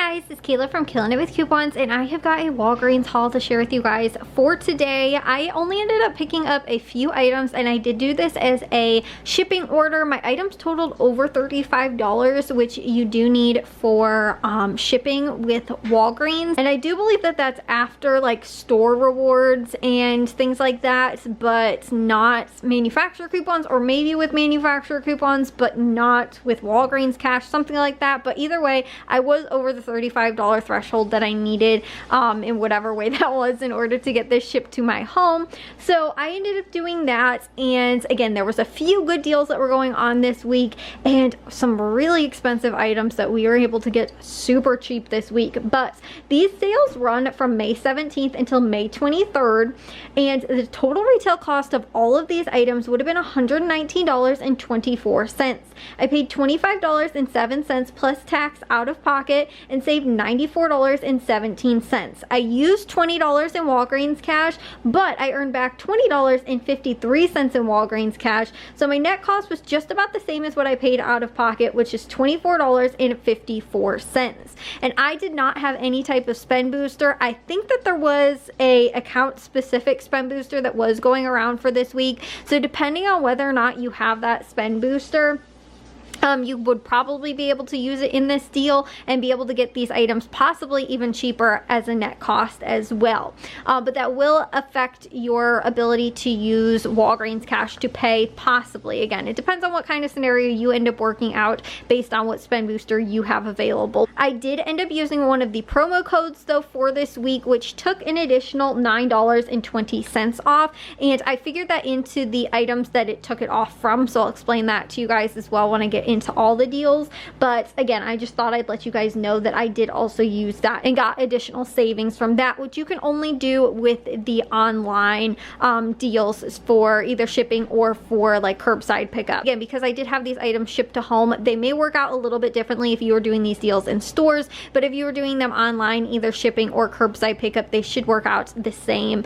guys, it's Kayla from Killing It with Coupons, and I have got a Walgreens haul to share with you guys for today. I only ended up picking up a few items, and I did do this as a shipping order. My items totaled over $35, which you do need for shipping with Walgreens, and I do believe that that's after like store rewards and things like that, but not manufacturer coupons, or maybe with manufacturer coupons but not with Walgreens cash, something like that. But either way, I was over the $35 threshold that I needed in whatever way that was in order to get this shipped to my home. So I ended up doing that, and again, there was a few good deals that were going on this week and some really expensive items that we were able to get super cheap this week. But these sales run from May 17th until May 23rd, and the total retail cost of all of these items would have been $119.24. I paid $25.07 plus tax out of pocket and saved $94.17. I used $20 in Walgreens cash, but I earned back $20.53 in Walgreens cash, so my net cost was just about the same as what I paid out of pocket, which is $24.54. And I did not have any type of spend booster. I think that there was a account specific spend booster that was going around for this week, so depending on whether or not you have that spend booster, you would probably be able to use it in this deal and be able to get these items possibly even cheaper as a net cost as well. But that will affect your ability to use Walgreens cash to pay, possibly. Again, it depends on what kind of scenario you end up working out based on what spend booster you have available. I did end up using one of the promo codes though for this week, which took an additional $9.20 off, and I figured that into the items that it took it off from, so I'll explain that to you guys as well when I get into all the deals. But again, I just thought I'd let you guys know that I did also use that and got additional savings from that, which you can only do with the online deals for either shipping or for like curbside pickup. Again, because I did have these items shipped to home, they may work out a little bit differently if you were doing these deals in stores, but if you were doing them online, either shipping or curbside pickup, they should work out the same.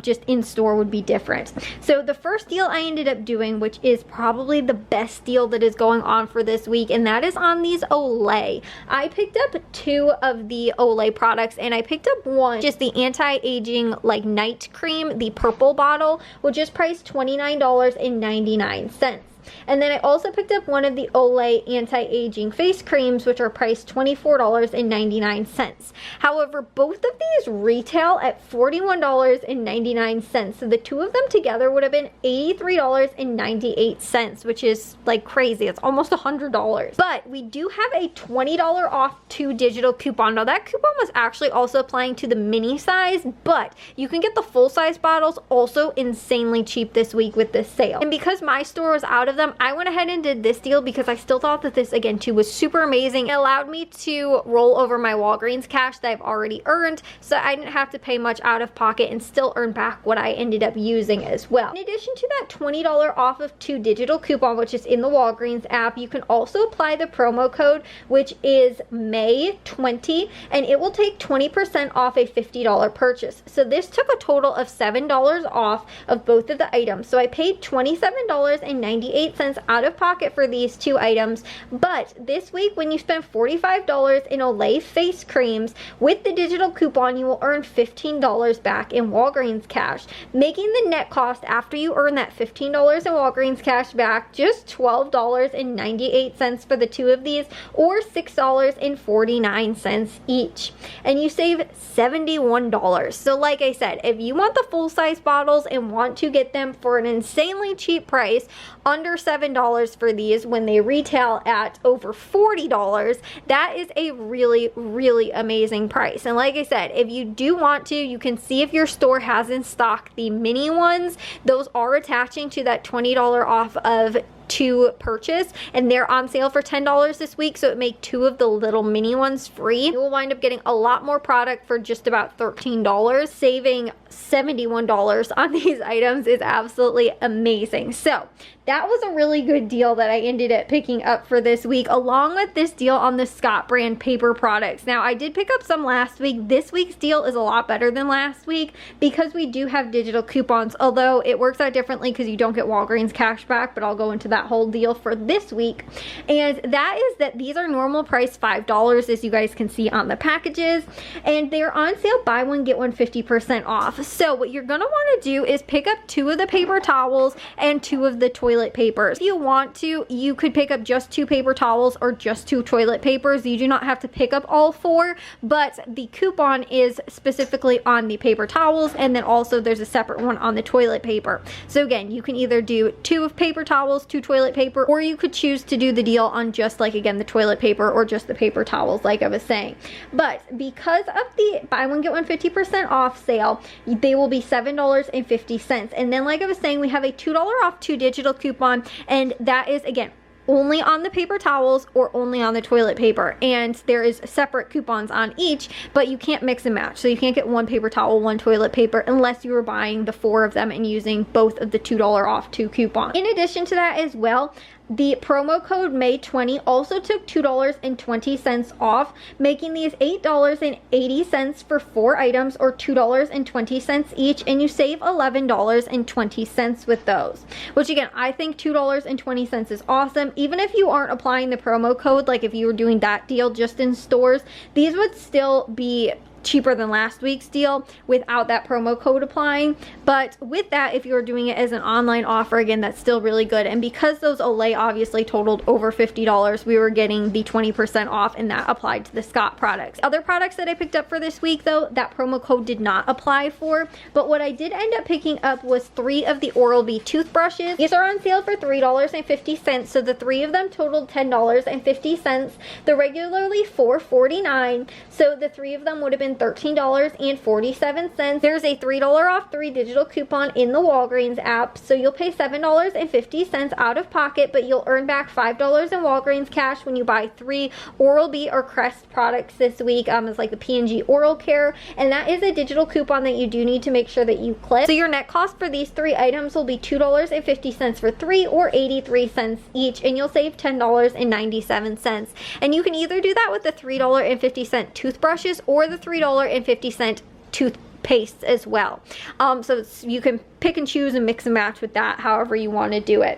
Just in store would be different. So the first deal I ended up doing, which is probably the best deal that is going on for this week, and that is on these Olay. I picked up two of the Olay products, and I picked up one, just the anti-aging like night cream, the purple bottle, which is priced $29.99. And then I also picked up one of the Olay anti-aging face creams, which are priced $24.99. However, both of these retail at $41.99. So the two of them together would have been $83.98, which is like crazy. It's almost $100. But we do have a $20 off 2 digital coupon. Now that coupon was actually also applying to the mini size, but you can get the full size bottles also insanely cheap this week with this sale. And because my store was out of them, I went ahead and did this deal because I still thought that this again too was super amazing. It allowed me to roll over my Walgreens cash that I've already earned, so I didn't have to pay much out of pocket and still earn back what I ended up using as well. In addition to that $20 off of 2 digital coupon, which is in the Walgreens app, you can also apply the promo code, which is May20, and it will take 20% off a $50 purchase. So this took a total of $7 off of both of the items. So I paid $27.98 out of pocket for these two items, but this week when you spend $45 in Olay face creams with the digital coupon, you will earn $15 back in Walgreens cash, making the net cost after you earn that $15 in Walgreens cash back just $12.98 for the two of these, or $6.49 each, and you save $71. So like I said, if you want the full size bottles and want to get them for an insanely cheap price, under $7 for these when they retail at over $40, that is a really, really amazing price. And like I said, if you do want to, you can see if your store has in stock the mini ones. Those are attaching to that $20 off of 2 purchase, and they're on sale for $10 this week, so it make 2 of the little mini ones free. You will wind up getting a lot more product for just about $13. Saving $71 on these items is absolutely amazing. So that was a really good deal that I ended up picking up for this week, along with this deal on the Scott brand paper products. Now, I did pick up some last week. This week's deal is a lot better than last week because we do have digital coupons, although it works out differently because you don't get Walgreens cash back, but I'll go into that whole deal for this week. And that is that these are normal price $5, as you guys can see on the packages, and they're on sale, buy one get one 50% off. So what you're gonna want to do is pick up 2 of the paper towels and 2 of the toilet papers. If you want to, you could pick up just 2 paper towels or just 2 toilet papers. You do not have to pick up all 4, but the coupon is specifically on the paper towels, and then also there's a separate one on the toilet paper. So again, you can either do 2 of paper towels, 2 toilet paper, or you could choose to do the deal on just, like, again, the toilet paper or just the paper towels, like I was saying. But because of the buy one get one 50% off sale, they will be $7.50. And then, like I was saying, we have a $2 off 2 digital coupon, and that is, again, only on the paper towels or only on the toilet paper, and there is separate coupons on each, but you can't mix and match. So you can't get 1 paper towel, 1 toilet paper, unless you were buying the 4 of them and using both of the $2 off 2 coupons. In addition to that as well, the promo code May20 also took $2.20 off, making these $8.80 for 4 items, or $2.20 each, and you save $11.20 with those, which again, I think $2.20 is awesome. Even if you aren't applying the promo code, like if you were doing that deal just in stores, these would still be cheaper than last week's deal without that promo code applying. But with that, if you're doing it as an online offer, again, that's still really good. And because those Olay obviously totaled over $50, we were getting the 20% off, and that applied to the Scott products. Other products that I picked up for this week, though, that promo code did not apply for, but what I did end up picking up was 3 of the Oral-B toothbrushes. These are on sale for $3.50, so the 3 of them totaled $10.50. They're regularly $4.49, so the 3 of them would have been $13.47. There's a $3 off 3 digital coupon in the Walgreens app, so you'll pay $7.50 out of pocket, but you'll earn back $5 in Walgreens cash when you buy 3 Oral-B or Crest products this week. It's like the P&G Oral Care, and that is a digital coupon that you do need to make sure that you click. So your net cost for these 3 items will be $2.50 for 3, or 83 cents each, and you'll save $10.97. And you can either do that with the $3.50 toothbrushes or the $3.50 toothpaste as well. So you can pick and choose and mix and match with that however you want to do it.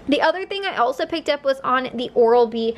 The other thing I also picked up was on the Oral-B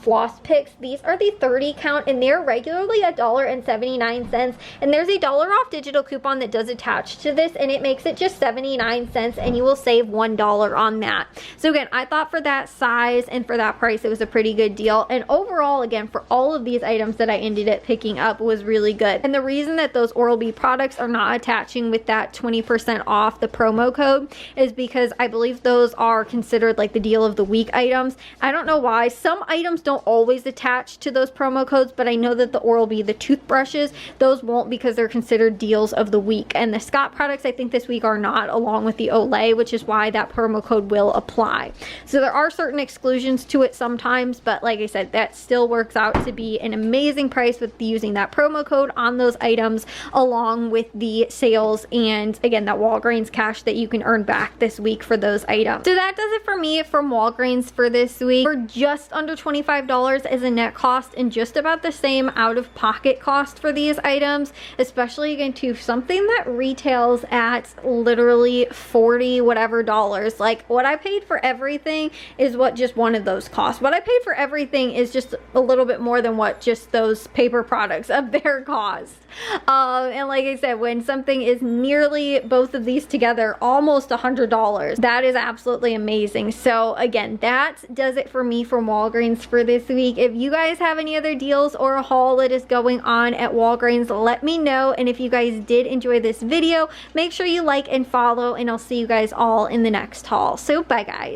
floss picks. These are the 30 count, and they're regularly $1.79, and there's a $1 off digital coupon that does attach to this, and it makes it just 79 cents, and you will save $1 on that. So again, I thought for that size and for that price, it was a pretty good deal. And overall, again, for all of these items that I ended up picking up was really good. And the reason that those Oral-B products are not attaching with that 20% off the promo code is because I believe those are considered like the deal of the week items. I don't know why. Some items don't always attach to those promo codes, but I know that the Oral-B, the toothbrushes, those won't, because they're considered deals of the week. And the Scott products, I think this week are not, along with the Olay, which is why that promo code will apply. So there are certain exclusions to it sometimes, but like I said, that still works out to be an amazing price with using that promo code on those items, along with the sales and, again, that Walgreens cash that you can earn back this week for those items. So that does it for me from Walgreens for this week. For just under $25 as a net cost, and just about the same out-of-pocket cost for these items, especially again to something that retails at literally 40 whatever dollars. Like, what I paid for everything is what just one of those costs. What I paid for everything is just a little bit more than what just those paper products of their cost. And like I said, when something is nearly both of these together almost $100, that is absolutely amazing. So again, that does it for me from Walgreens for this week. If you guys have any other deals or a haul that is going on at Walgreens, let me know. And if you guys did enjoy this video, make sure you like and follow, and I'll see you guys all in the next haul. So bye guys.